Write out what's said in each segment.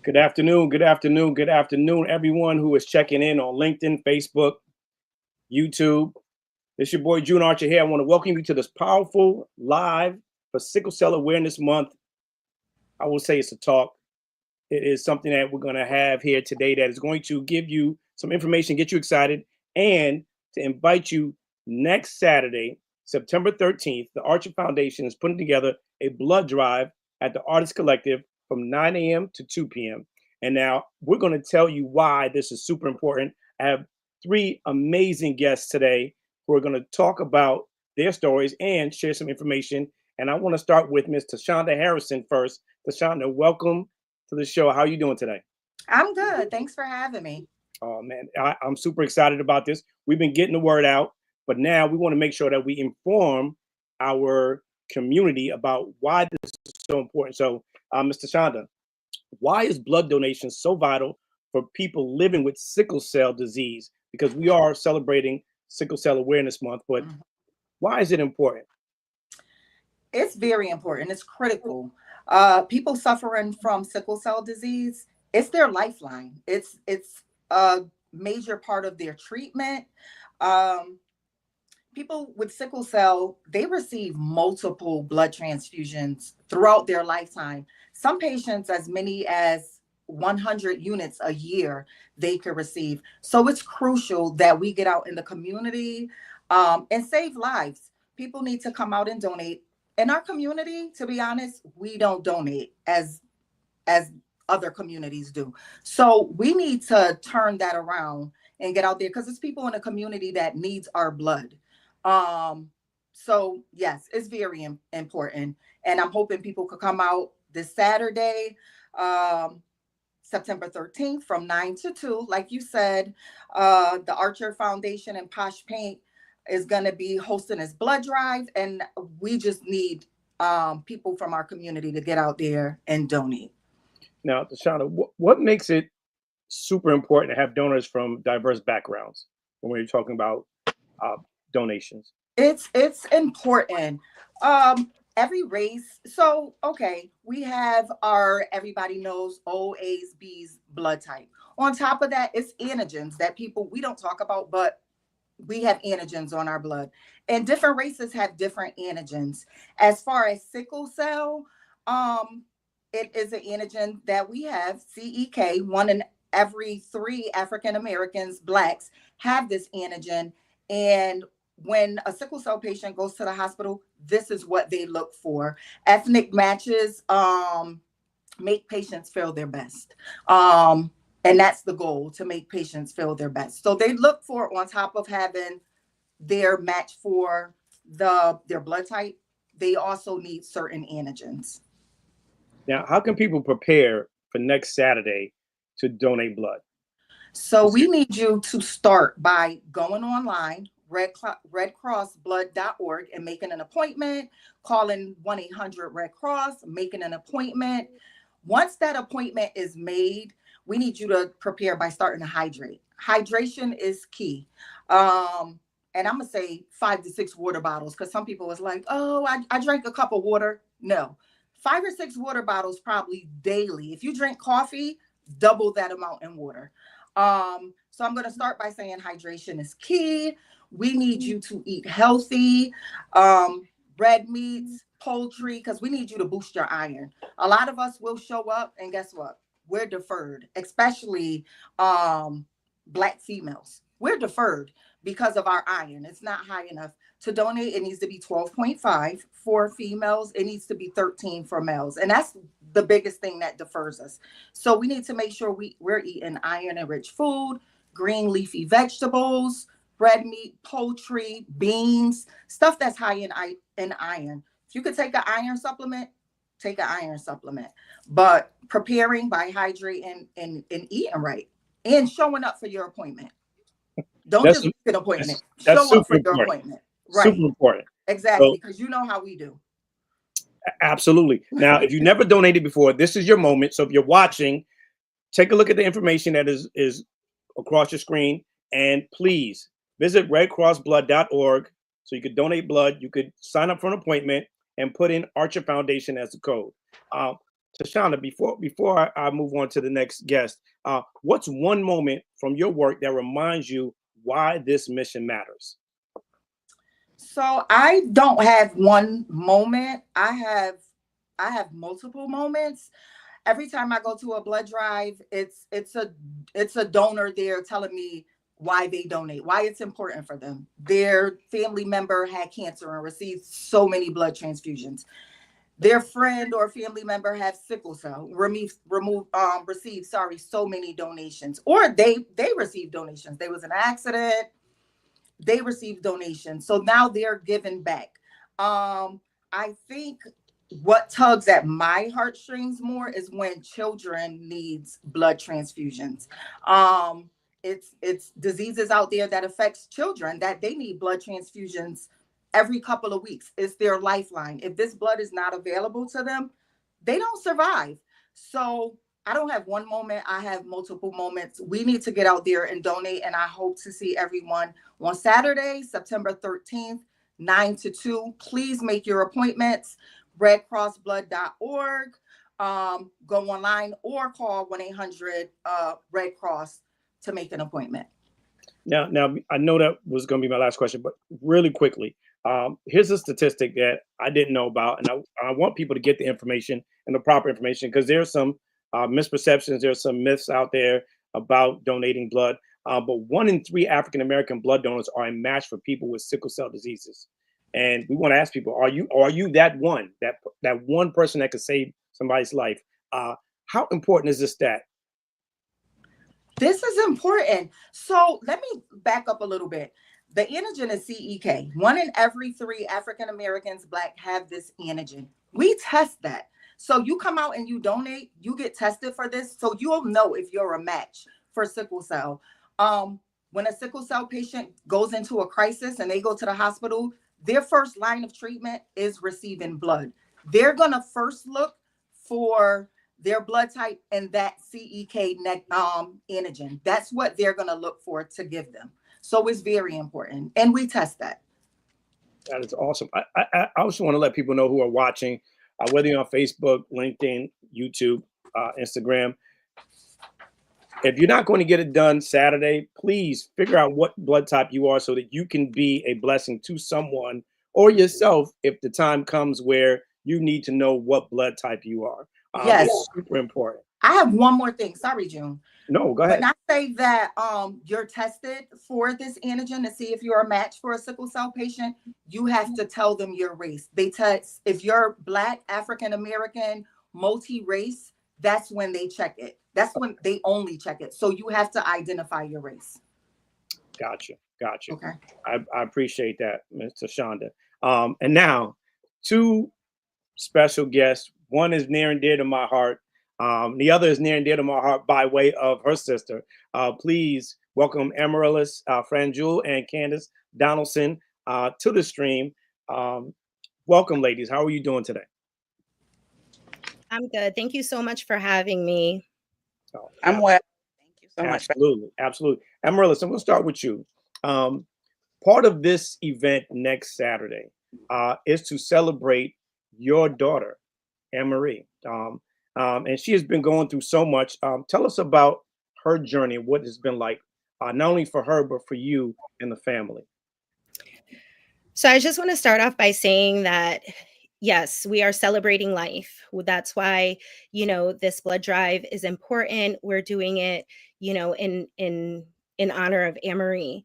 Good afternoon, good afternoon, good afternoon, everyone who is checking in on LinkedIn, Facebook, YouTube. This is your boy June Archer here. I want to welcome you to this powerful live for Sickle Cell Awareness Month. I will say it's a talk. It is something that we're going to have here today that is going to give you some information, get you excited, and to invite you next Saturday, September 13th. The Archer Foundation is putting together a blood drive at the Artist Collective from 9 a.m. to 2 p.m. And now we're going to tell you why this is super important. I have three amazing guests today who are going to talk about their stories and share some information. And I want to start with Ms. Tashonda Harrison first. Tashonda, welcome to the show. How are you doing today? I'm good. Thanks for having me. Oh, man, I'm super excited about this. We've been getting the word out, but now we want to make sure that we inform our community about why this is so important. So, Mr. Shonda, why is blood donation so vital for people living with sickle cell disease? Because we are celebrating Sickle Cell Awareness Month, but why is it important? It's very important. It's critical. People suffering from sickle cell disease, it's their lifeline. It's a major part of their treatment. Um, People with sickle cell, they receive multiple blood transfusions throughout their lifetime. Some patients as many as 100 units a year they could receive. So it's crucial that we get out in the community and save lives. People need to come out and donate. In our community, to be honest, we don't donate as other communities do. So we need to turn that around and get out there because it's people in the community that needs our blood. Um, so yes, it's very important, and I'm hoping people could come out this Saturday, um, September 13th from 9 to 2. Like you said, the Archer Foundation and Posh Paint is going to be hosting this blood drive, and we just need people from our community to get out there and donate. Now, Tashonda, what makes it super important to have donors from diverse backgrounds when we're talking about uh, donations? It's important. Every race. So okay, we have our everybody knows O, A's, B's blood type. On top of that, it's antigens that people we don't talk about, but we have antigens on our blood, and different races have different antigens. As far as sickle cell, um, it is an antigen that we have, CEK. One in every three African Americans, blacks, have this antigen, and when a sickle cell patient goes to the hospital, this is what they look for. Ethnic matches make patients feel their best. And that's the goal, to make patients feel their best. So they look for, on top of having their match for their blood type, they also need certain antigens. Now, how can people prepare for next Saturday to donate blood? So we need you to start by going online, redcrossblood.org, and making an appointment, calling 1-800 Red Cross, making an appointment. Once that appointment is made, we need you to prepare by starting to hydrate. Hydration is key. And I'm gonna say 5 to 6 water bottles, because some people is like, oh, I drank a cup of water. No, 5 or 6 water bottles probably daily. If you drink coffee, double that amount in water. So I'm gonna start by saying hydration is key. We need you to eat healthy, red meats, poultry, because we need you to boost your iron. A lot of us will show up, and guess what? We're deferred, especially Black females. We're deferred because of our iron. It's not high enough. To donate, it needs to be 12.5 for females. It needs to be 13 for males. And that's the biggest thing that defers us. So we need to make sure we're eating iron-rich food, green leafy vegetables, red meat, poultry, beans, stuff that's high in iron. If you could take an iron supplement, take an iron supplement. But preparing by hydrating and eating right and showing up for your appointment. Don't That's just get an appointment. that's Show up super for your important. appointment. Super Right. important. Exactly. Because you know how we do. Absolutely. Now, if you never donated before, this is your moment. So if you're watching, take a look at the information that is across your screen, and please visit redcrossblood.org so you could donate blood. You could sign up for an appointment and put in Archer Foundation as a code. Um, Tashana, before I move on to the next guest, what's one moment from your work that reminds you why this mission matters? So I don't have one moment. I have multiple moments. Every time I go to a blood drive, it's a donor there telling me why they donate, why it's important for them. Their family member had cancer and received so many blood transfusions. Their friend or family member had sickle cell, received so many donations, or they received donations. There was an accident, they received donations, so now they're giving back. I think what tugs at my heartstrings more is when children needs blood transfusions. um it's diseases out there that affects children that they need blood transfusions every couple of weeks. It's their lifeline. If this blood is not available to them, they don't survive. So I don't have one moment, I have multiple moments. We need to get out there and donate, and I hope to see everyone on Saturday, September 13th, 9 to 2. Please make your appointments. redcrossblood.org. Go online or call 1-800 Red Cross to make an appointment. Now, I know that was going to be my last question, but really quickly, here's a statistic that I didn't know about, and I want people to get the information and the proper information because there's some misperceptions, there's some myths out there about donating blood. But 1 in 3 African American blood donors are a match for people with sickle cell diseases, and we want to ask people: Are you that one person that could save somebody's life? How important is this stat? This is important. So let me back up a little bit. The antigen is CEK. 1 in every 3 African Americans, Black, have this antigen. We test that. So you come out and you donate, you get tested for this. So you'll know if you're a match for sickle cell. When a sickle cell patient goes into a crisis and they go to the hospital, their first line of treatment is receiving blood. They're going to first look for their blood type and that CEK antigen. That's what they're going to look for to give them. So it's very important. And we test that. That is awesome. I also want to let people know who are watching, whether you're on Facebook, LinkedIn, YouTube, Instagram. If you're not going to get it done Saturday, please figure out what blood type you are so that you can be a blessing to someone or yourself if the time comes where you need to know what blood type you are. Yes. It's super important. I have one more thing. Sorry, June. No, go ahead. When I say that you're tested for this antigen to see if you're a match for a sickle cell patient, you have to tell them your race. They test if you're Black, African American, multi-race, that's when they check it. That's when they only check it. So you have to identify your race. Gotcha. Okay. I appreciate that, Mr. Shonda. And now, 2 special guests. One is near and dear to my heart. The other is near and dear to my heart by way of her sister. Please welcome Amaryllis Franjul and Candace Donaldson to the stream. Welcome, ladies. How are you doing today? I'm good. Thank you so much for having me. Oh, I'm well. Thank you so much. Absolutely. Amaryllis, I'm going to start with you. Part of this event next Saturday is to celebrate your daughter, Anne-Marie. And she has been going through so much. Tell us about her journey, what it's been like, not only for her, but for you and the family. So I just want to start off by saying that, yes, we are celebrating life. That's why, this blood drive is important. We're doing it, in honor of Anne-Marie.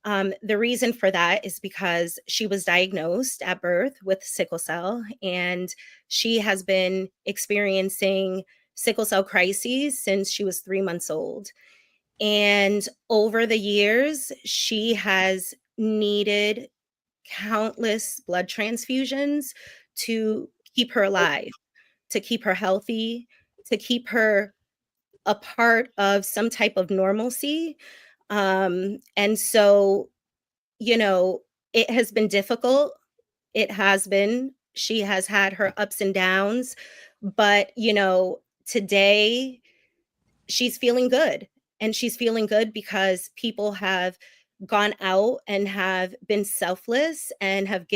The reason for that is because she was diagnosed at birth with sickle cell, and she has been experiencing sickle cell crises since she was 3 months old. And over the years, she has needed countless blood transfusions to keep her alive, to keep her healthy, to keep her a part of some type of normalcy. And so, it has been difficult. It has been. She has had her ups and downs, but, today she's feeling good. And she's feeling good because people have gone out and have been selfless and have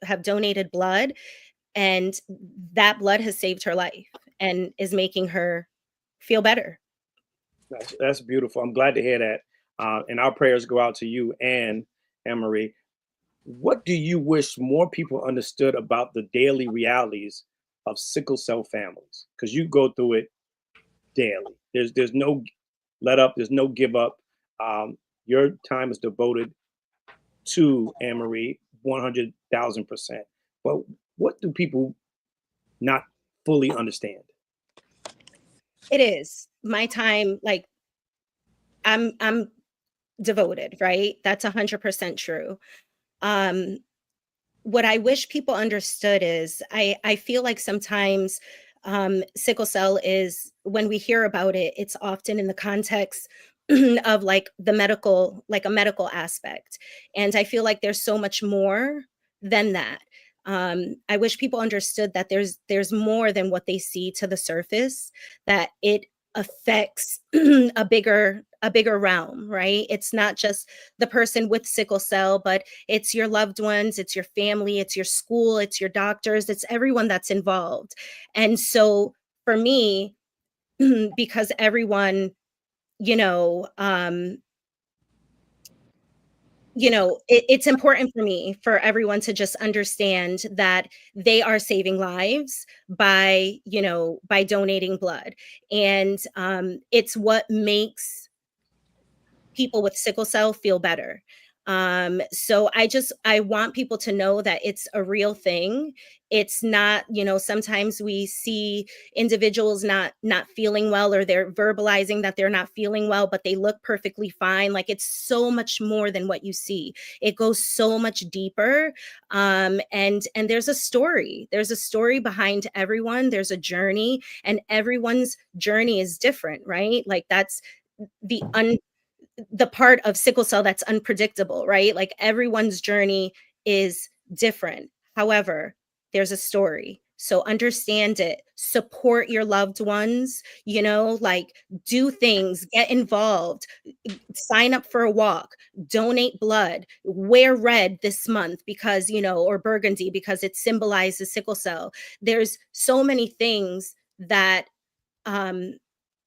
have donated blood. And that blood has saved her life and is making her feel better. That's beautiful. I'm glad to hear that. And our prayers go out to you and Anne-Marie. What do you wish more people understood about the daily realities of sickle cell families? Because you go through it daily. There's no let up. There's no give up. Your time is devoted to Anne-Marie 100,000%. But what do people not fully understand? It is my time. Like I'm devoted, right? That's 100% true. What I wish people understood is I feel like sometimes sickle cell is, when we hear about it, it's often in the context of like the medical, like a medical aspect. And I feel like there's so much more than that. I wish people understood that there's more than what they see to the surface, that it affects a bigger realm, right? It's not just the person with sickle cell, but it's your loved ones, it's your family, it's your school, it's your doctors, it's everyone that's involved. And so for me, because everyone, you know, it's important for me for everyone to just understand that they are saving lives by, by donating blood. And it's what makes people with sickle cell feel better. So I want people to know that it's a real thing. It's not, sometimes we see individuals not feeling well, or they're verbalizing that they're not feeling well, but they look perfectly fine. Like, it's so much more than what you see. It goes so much deeper. And there's a story. There's a story behind everyone. There's a journey, and everyone's journey is different, right? Like, that's the the part of sickle cell that's unpredictable, right? Like, everyone's journey is different. However, there's a story. So understand it, support your loved ones, like, do things, get involved, sign up for a walk, donate blood, wear red this month because, or burgundy, because it symbolizes sickle cell. There's so many things um,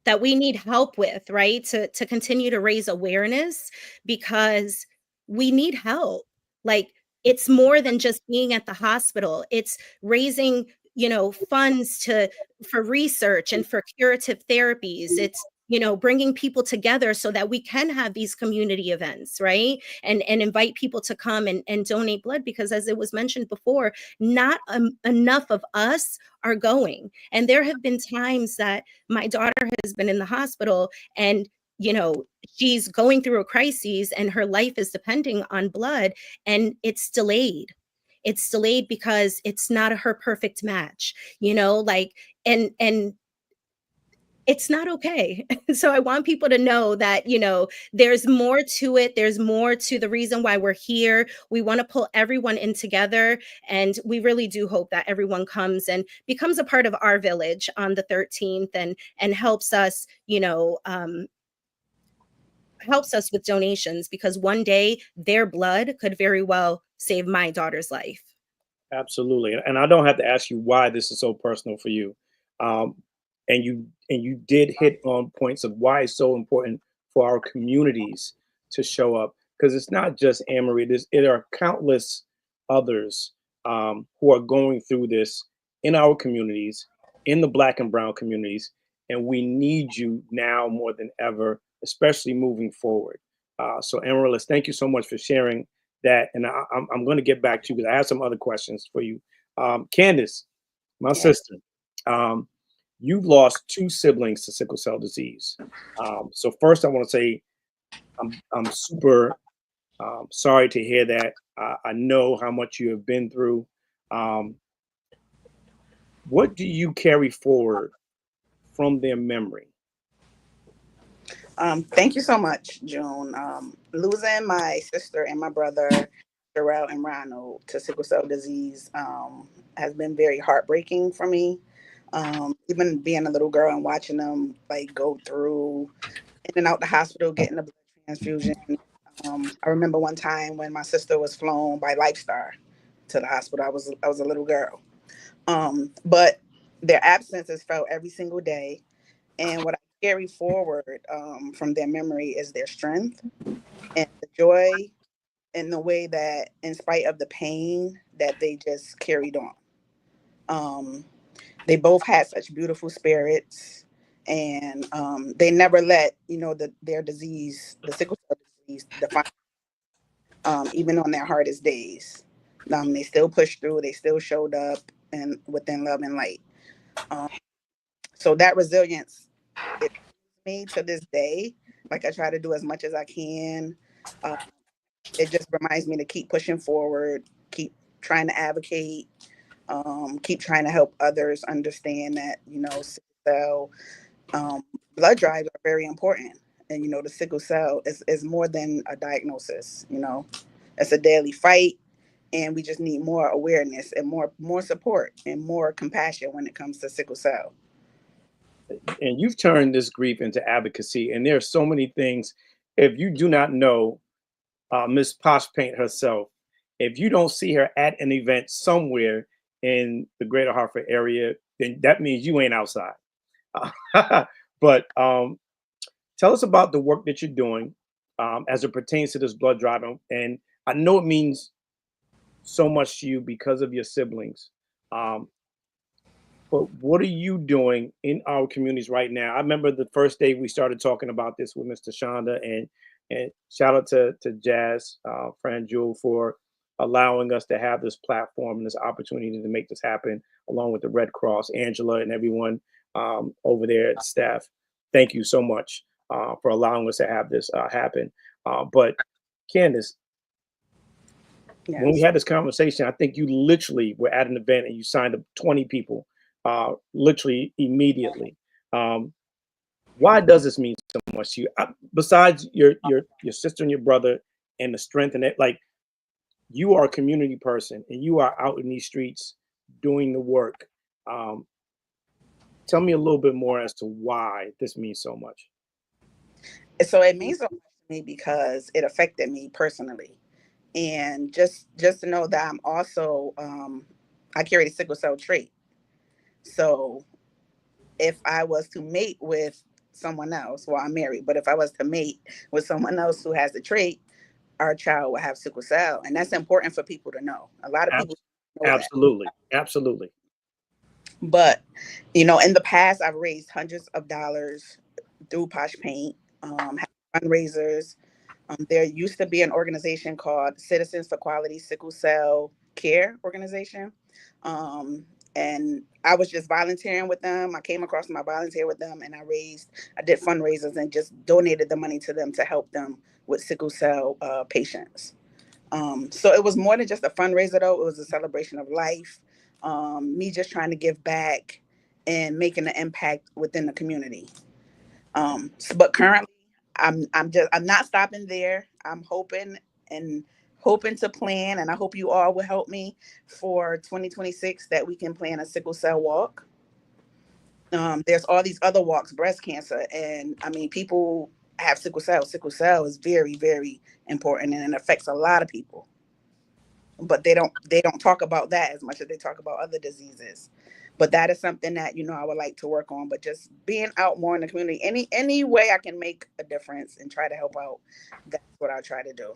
that we need help with, right? To continue to raise awareness, because we need help. Like, it's more than just being at the hospital. It's raising, funds for research and for curative therapies. It's, bringing people together so that we can have these community events, right? And invite people to come and donate blood, because, as it was mentioned before, not enough of us are going. And there have been times that my daughter has been in the hospital, and she's going through a crisis and her life is depending on blood, and it's delayed because it's not her perfect match, like, and it's not okay. So I want people to know that, there's more to it. There's more to the reason why we're here. We want to pull everyone in together. And we really do hope that everyone comes and becomes a part of our village on the 13th, and helps us, helps us with donations, because one day their blood could very well save my daughter's life. Absolutely. And I don't have to ask you why this is so personal for you. Um, and you did hit on points of why it's so important for our communities to show up, because it's not just Anne-Marie. There are countless others who are going through this in our communities, in the Black and Brown communities, and we need you now more than ever, especially moving forward. So, Amaryllis, thank you so much for sharing that. And I'm going to get back to you, because I have some other questions for you. Candace, my sister, you've lost two siblings to sickle cell disease. So first, I want to say I'm super sorry to hear that. I know how much you have been through. Um, what do you carry forward from their memory? Thank you so much, June. Losing my sister and my brother, Jarrell and Ronald, to sickle cell disease has been very heartbreaking for me. Even being a little girl and watching them like go through in and out the hospital, getting a blood transfusion. I remember one time when my sister was flown by Lifestar to the hospital. I was a little girl. But their absence is felt every single day. And what I carry forward from their memory is their strength and the joy in the way that, in spite of the pain, that they just carried on. Um, they both had such beautiful spirits, and they never let their disease, the sickle cell disease, define even on their hardest days. They still pushed through. They still showed up, and within love and light. Um, so that resilience, it me to this day. Like I try to do as much as I can. Uh, it just reminds me to keep pushing forward, keep trying to advocate, keep trying to help others understand that sickle cell, blood drives are very important, and the sickle cell is more than a diagnosis. It's a daily fight, and we just need more awareness and more support and more compassion when it comes to sickle cell. And you've turned this grief into advocacy. And there are so many things. If you do not know Miss Posh Paint herself, if you don't see her at an event somewhere in the greater Hartford area, then that means you ain't outside. But tell us about the work that you're doing as it pertains to this blood drive. And I know it means so much to you because of your siblings. Um, but what are you doing in our communities right now? I remember the first day we started talking about this with Mr. Shonda, and shout out to Jazz, Fran Jewel, for allowing us to have this platform and this opportunity to make this happen, along with the Red Cross, Angela, and everyone over there at staff. Thank you so much for allowing us to have this happen. But Candace, when we Yes. had this conversation, I think you literally were at an event and you signed up 20 people, literally immediately. Um, why does this mean so much to you? Besides your sister and your brother and the strength in it, like you are a community person and you are out in these streets doing the work. Um, tell me a little bit more as to why this means so much. So it means so much to me because it affected me personally, and just to know that I'm also I carry the sickle cell trait. So if I was to mate with someone else, well, I'm married, but if I was to mate with someone else who has the trait, our child will have sickle cell, and that's important for people to know. A lot of people know that. Absolutely, absolutely. But in the past, I've raised hundreds of dollars through Posh Paint, had fundraisers. There used to be an organization called Citizens for Quality Sickle Cell Care Organization. Um, and I was just volunteering with them. I came across them, I volunteered with them, and I did fundraisers and just donated the money to them to help them with sickle cell patients. So it was more than just a fundraiser, though. It was a celebration of life. Me just trying to give back and making an impact within the community. But currently, I'm not stopping there. I'm and hoping to plan, and I hope you all will help me for 2026 that we can plan a sickle cell walk. There's all these other walks, breast cancer, and I mean, people have sickle cell. Sickle cell is very, very important, and it affects a lot of people. But they don't talk about that as much as they talk about other diseases. But that is something that I would like to work on. But just being out more in the community, any way I can make a difference and try to help out, that's what I try to do.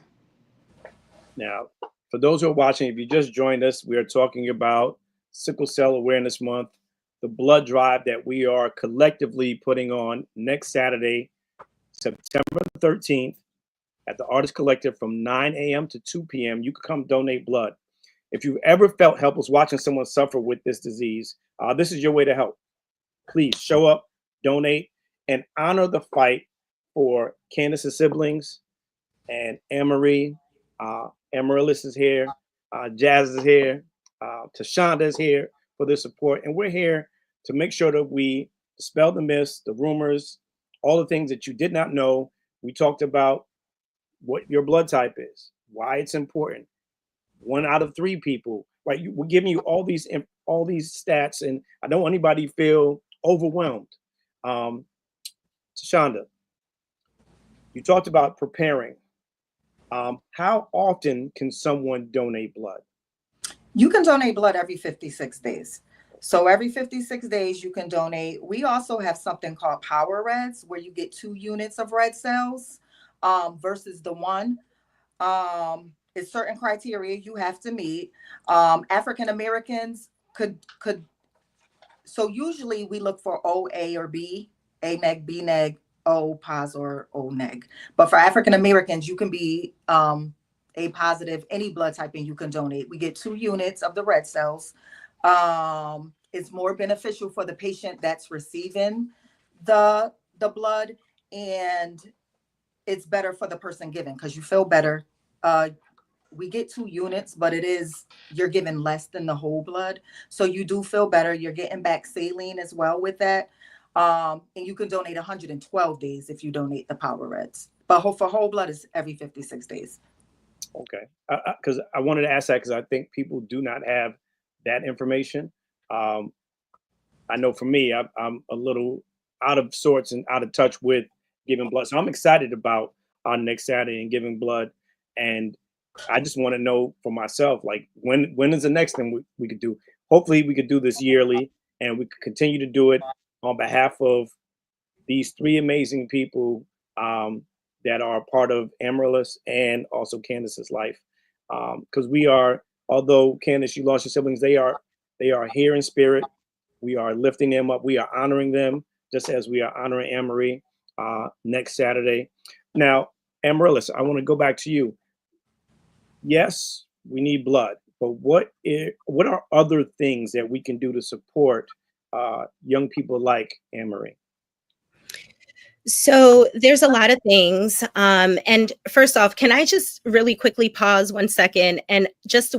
Now, for those who are watching, if you just joined us, we are talking about Sickle Cell Awareness Month, the blood drive that we are collectively putting on next Saturday, September 13th, at the Artist Collective from 9 a.m. to 2 p.m. You can come donate blood. If you've ever felt helpless watching someone suffer with this disease, this is your way to help. Please show up, donate, and honor the fight for Candace's siblings and Anne-Marie. Amaryllis is here. Jazz is here. Tashonda is here for their support. And we're here to make sure that we dispel the myths, the rumors, all the things that you did not know. We talked about what your blood type is, why it's important. 1 out of 3 people, right? We're giving you all these stats, and I don't want anybody to feel overwhelmed. Um, Shonda, you talked about preparing. How often can someone donate blood? You can donate blood every 56 days. So every 56 days you can donate. We also have something called Power Reds, where you get 2 units of red cells versus the one. It's certain criteria you have to meet. African Americans could so usually we look for O, A, or B, A neg, B neg, O pos, or O neg. But for African Americans, you can be A positive, any blood type, and you can donate. We get 2 units of the red cells. It's more beneficial for the patient that's receiving the blood, and it's better for the person giving because you feel better. We get 2 units, but you're giving less than the whole blood. So you do feel better. You're getting back saline as well with that. And you can donate 112 days if you donate the Power Reds. But for whole blood is every 56 days. Okay. Because I wanted to ask that because I think people do not have that information. I know for me, I'm a little out of sorts and out of touch with giving blood. So I'm excited about our next Saturday and giving blood. And I just want to know for myself, like when is the next thing we could do? Hopefully we could do this yearly and we could continue to do it on behalf of these 3 amazing people that are part of Amaryllis and also Candace's life. Because we are, although Candace, you lost your siblings, they are here in spirit. We are lifting them up. We are honoring them just as we are honoring Anne-Marie next Saturday. Now, Amaryllis, I want to go back to you. Yes, we need blood, but what are other things that we can do to support young people like Anne-Marie? So there's a lot of things. And first off, can I just really quickly pause 1 second and just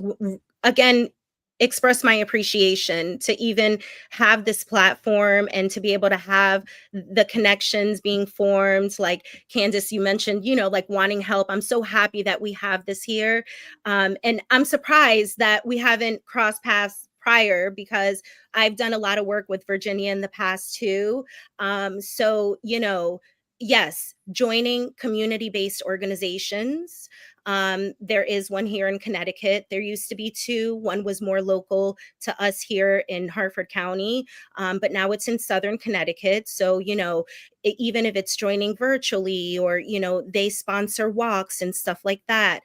again express my appreciation to even have this platform and to be able to have the connections being formed. Like Candace, you mentioned, like wanting help. I'm so happy that we have this here. And I'm surprised that we haven't crossed paths prior because I've done a lot of work with Virginia in the past too. So, yes, joining community-based organizations. There is one here in Connecticut. There used to be 2. One was more local to us here in Hartford County, but now it's in Southern Connecticut. So, even if it's joining virtually or, they sponsor walks and stuff like that,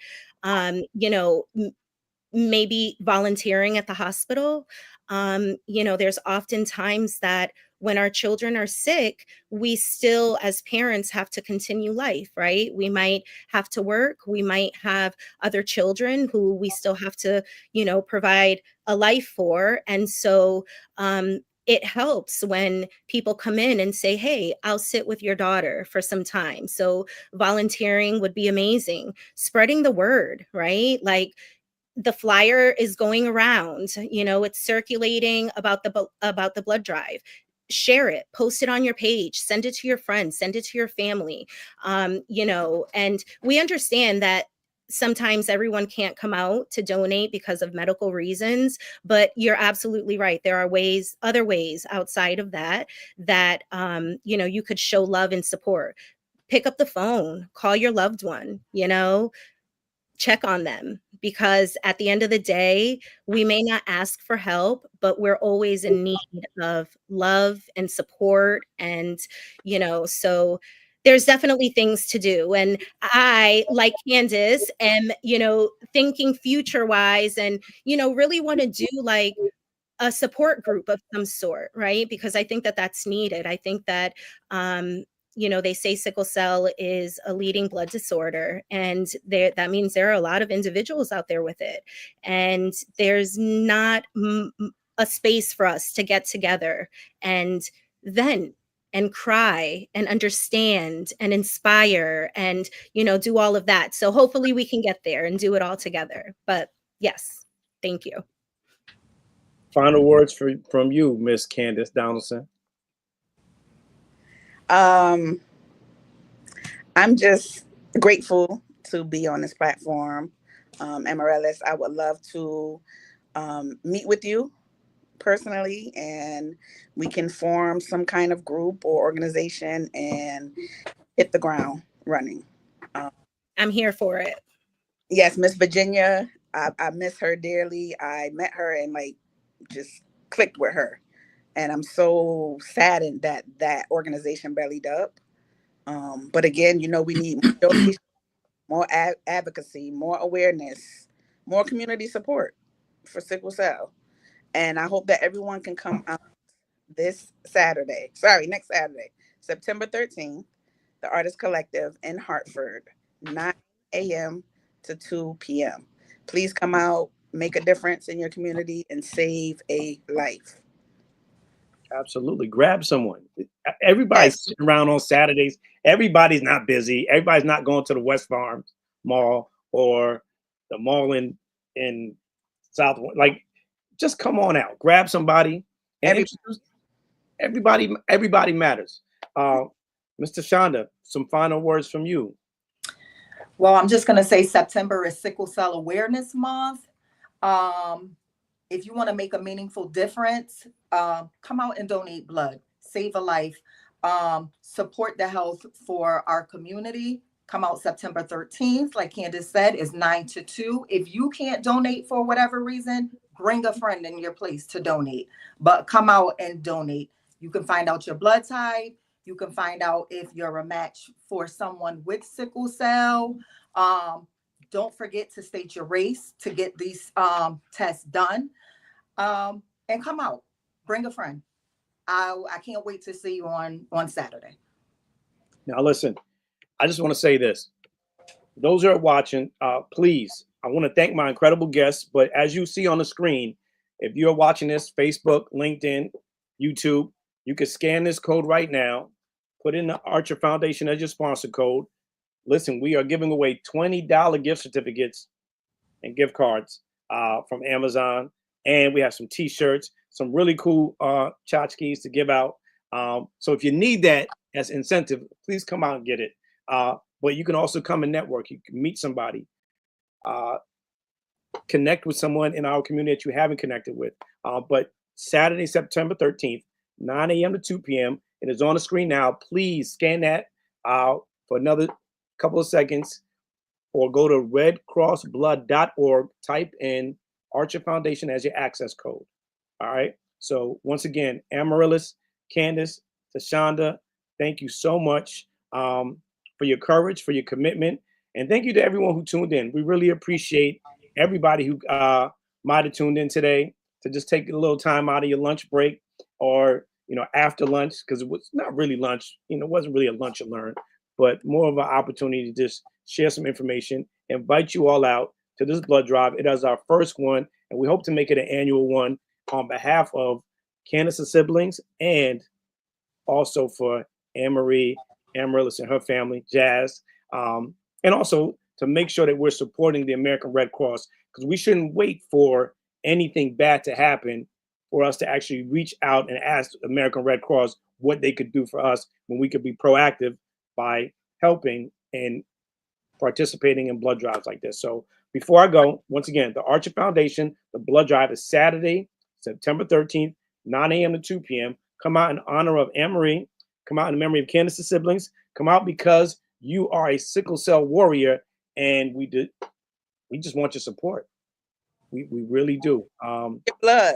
maybe volunteering at the hospital. There's often times that when our children are sick, we still, as parents, have to continue life, right? We might have to work. We might have other children who we still have to, provide a life for. And so, it helps when people come in and say, hey, I'll sit with your daughter for some time. So volunteering would be amazing. Spreading the word, right? Like, the flyer is going around, it's circulating about the blood drive. Share it, post it on your page, send it to your friends, send it to your family. And we understand that sometimes everyone can't come out to donate because of medical reasons, but you're absolutely right. There are other ways outside of that you could show love and support. Pick up the phone, call your loved one, check on them, because at the end of the day, we may not ask for help, but we're always in need of love and support. And, so there's definitely things to do. And I, like Candace, am, thinking future wise and, really want to do like a support group of some sort, right? Because I think that that's needed. I think that, they say sickle cell is a leading blood disorder, and that means there are a lot of individuals out there with it. And there's not a space for us to get together and vent and cry and understand and inspire and, do all of that. So hopefully we can get there and do it all together. But yes, thank you. Final words from you, Miss Candace Donaldson. I'm just grateful to be on this platform. Amaryllis, I would love to meet with you personally, and we can form some kind of group or organization and hit the ground running. I'm here for it. Yes, Miss Virginia, I miss her dearly. I met her and just clicked with her. And I'm so saddened that that organization bellied up. But again, you know, we need more donations, more advocacy, more awareness, more community support for sickle cell. And I hope that everyone can come out next Saturday, September 13th, the Artist Collective in Hartford, 9 a.m. to 2 p.m. Please come out, make a difference in your community, and save a life. Absolutely. Grab someone. Everybody's Yes. sitting around on Saturdays. Everybody's not busy. Everybody's not going to the West Farms Mall or the mall in South. Like, just come on out. Grab somebody and introduce everybody. Everybody matters. Mr. Shonda, some final words from you. Well, I'm just going to say September is Sickle Cell Awareness Month. If you want to make a meaningful difference, come out and donate blood, save a life, support the health for our community. Come out September 13th. Like Candace said, is 9 to 2. If you can't donate for whatever reason, bring a friend in your place to donate, but come out and donate. You can find out your blood type. You can find out if you're a match for someone with sickle cell. Don't forget to state your race to get these tests done. And come out, bring a friend. I can't wait to see you on Saturday. Now, listen, I just want to say this. Those who are watching, please, I want to thank my incredible guests. But as you see on the screen, if you're watching this, Facebook, LinkedIn, YouTube, you can scan this code right now, put in the Archer Foundation as your sponsor code. Listen, we are giving away $20 gift certificates and gift cards from Amazon. And we have some t-shirts, some really cool tchotchkes to give out. So if you need that as incentive, please come out and get it. But you can also come and network. You can meet somebody, connect with someone in our community that you haven't connected with. But Saturday, September 13th, 9 a.m. to 2 p.m. It is on the screen now. Please scan that for another couple of seconds, or go to redcrossblood.org, type in Archer Foundation as your access code. All right. So once again, Amaryllis, Candace, Tashonda, thank you so much for your courage, for your commitment. And thank you to everyone who tuned in. We really appreciate everybody who might have tuned in today, to just take a little time out of your lunch break, or, after lunch, because it was not really lunch, it wasn't really a lunch and learn, but more of an opportunity to just share some information, invite you all out to this blood drive. It is our first one, and we hope to make it an annual one on behalf of Candace's siblings, and also for Anne-Marie, Amaryllis and her family, Jazz, and also to make sure that we're supporting the American Red Cross, because we shouldn't wait for anything bad to happen for us to actually reach out and ask the American Red Cross what they could do for us, when we could be proactive by helping and participating in blood drives like this. So before I go, once again, the Archer Foundation, the blood drive is Saturday, September 13th, 9 a.m. to 2 p.m. Come out in honor of Anne-Marie. Come out in memory of Candace's siblings. Come out because you are a sickle cell warrior, and we just want your support. We really do. Your blood.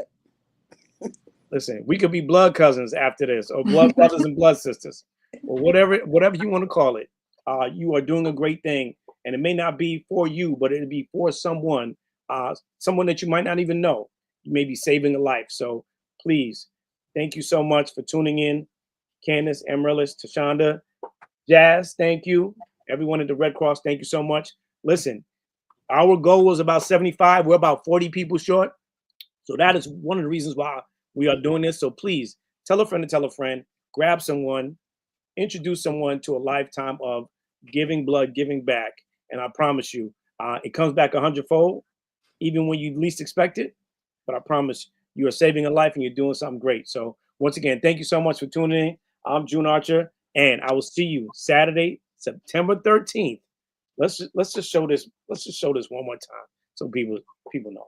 Listen, we could be blood cousins after this, or blood brothers and blood sisters, or whatever you want to call it. You are doing a great thing, and it may not be for you, but it'll be for someone that you might not even know. You may be saving a life. So please, thank you so much for tuning in. Candace, Amaryllis, Tashonda, Jazz, thank you. Everyone at the Red Cross, thank you so much. Listen, our goal was about 75. We're about 40 people short. So that is one of the reasons why we are doing this. So please tell a friend to tell a friend, grab someone, introduce someone to a lifetime of giving blood, giving back. And I promise you, it comes back 100-fold, even when you least expect it. But I promise you are saving a life and you're doing something great. So once again, thank you so much for tuning in. I'm June Archer, and I will see you Saturday, September 13th. Let's just show this. Let's just show this one more time so people know.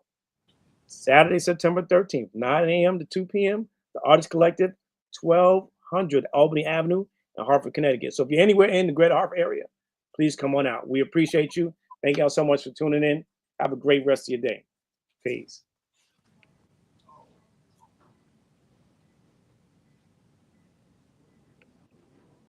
Saturday, September 13th, 9 a.m. to 2 p.m. The Artist Collective, 1200 Albany Avenue in Hartford, Connecticut. So if you're anywhere in the greater Hartford area, please come on out. We appreciate you. Thank y'all so much for tuning in. Have a great rest of your day. Peace.